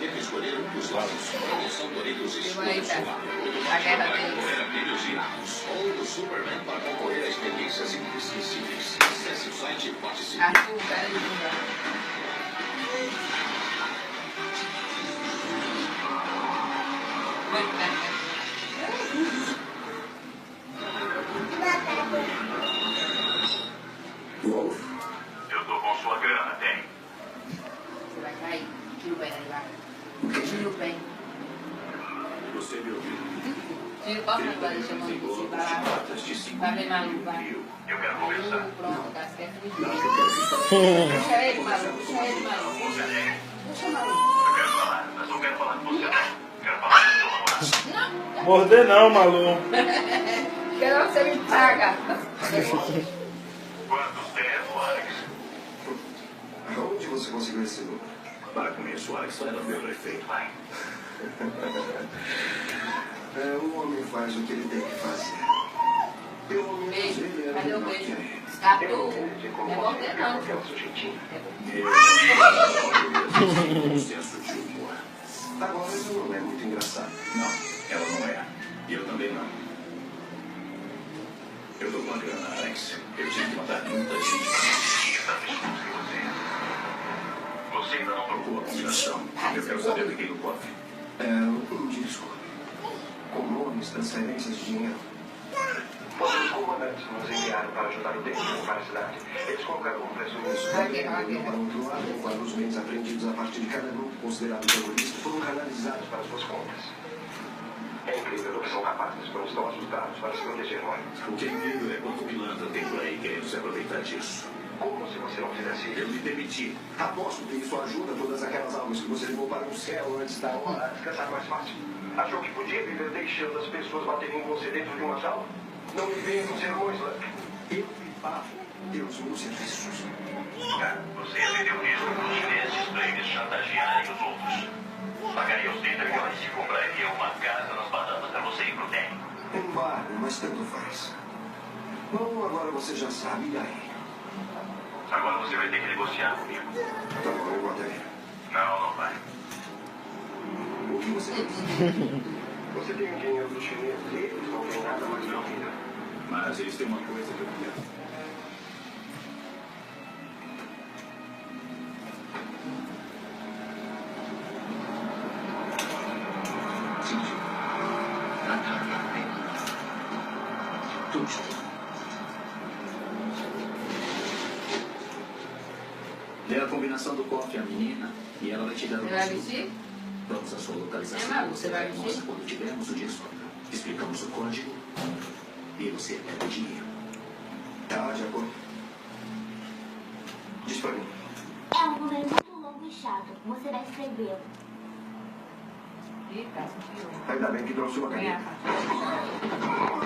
ter que escolher um dos lados. Promoção Doritos escolha seu lado. A guerra deles. Concorrer a prêmios irados. Ou do Superman para concorrer a experiências inesquecíveis. Acesse o site e participe. Arthur, cara de bunda. Wolf. Eu tô com sua grana, tem. Você vai cair. Tiro bem aí, vai. Tiro bem. Você me ouviu? Tiro, posso agora chamando de você? Vai lá. Vai ver maluco, vai. Eu quero conversar. Pronto, tá certo. Puxa ele, maluco. Puxa ele, maluco. Você é. Puxa, maluco. Eu quero falar, mas não quero falar com você, não. Quero falar com seu namorado. Não. Morder não, Malu. Quero você me paga. Quantos tempo, Alex? Aonde você conseguiu esse número? Para com isso, Alex. Vai dar meu efeito, vai. O homem faz o que ele tem que fazer. Pelo menos Beijo. ele era Cadê o melhor beijo? que ele. Escapou. Não é morder, não. Um senso de humor. Agora isso não é muito engraçado. Não, ela não é. E eu também não. Eu tô com a grana, Alex. Eu tive que matar muita gente. Você ainda não trocou a combinação. Eu quero saber o que tem no cofre. Um disco. Com nomes, transferências de dinheiro. Os comandantes nos enviaram para ajudar o David para a cidade. Eles colocaram um preço nisso. Para outro lado, quando os bens apreendidos a partir de cada grupo considerado terrorista foram canalizados para suas contas. É incrível o que são capazes quando estão assustados para se proteger, não é? O que é incrível é quanto pilantra tem por aí querendo se aproveitar disso. Como se você não fizesse Eu isso? me demiti. Aposto que isso ajuda todas aquelas almas que você levou para o céu antes da hora a descansar mais fácil. Achou que podia viver deixando as pessoas baterem em você dentro de uma jaula? Não me venha com sermões, Luck. Eu me pago pelos meus serviços. Você vendeu isso para os chineses para eles chantagearem os outros. Pagaria os 30 milhões e compraria uma casa nas Bahamas para você e pro Danny. Embargo, mas tanto faz. Bom, agora você já sabe, e aí? Agora você vai ter que negociar comigo. Tá bom, eu até ver. Não, não vai. O que você diz? Você tem o dinheiro dos chineses e eles não têm nada mais na vida. Mas eles têm uma coisa que eu quero. Dê a combinação do cofre à menina e ela vai te dar o Você vai disco. vestir? Vamos à sua localização. É, Malu, você vai Mostra vestir? quando tivermos o disco. Explicamos o código e você pega o dinheiro. Tá, de acordo. Diz pra mim. É um número muito longo e chato. Você vai escrevê-lo. Ih, cara, Ainda bem que trouxe uma Vem caneta. cá.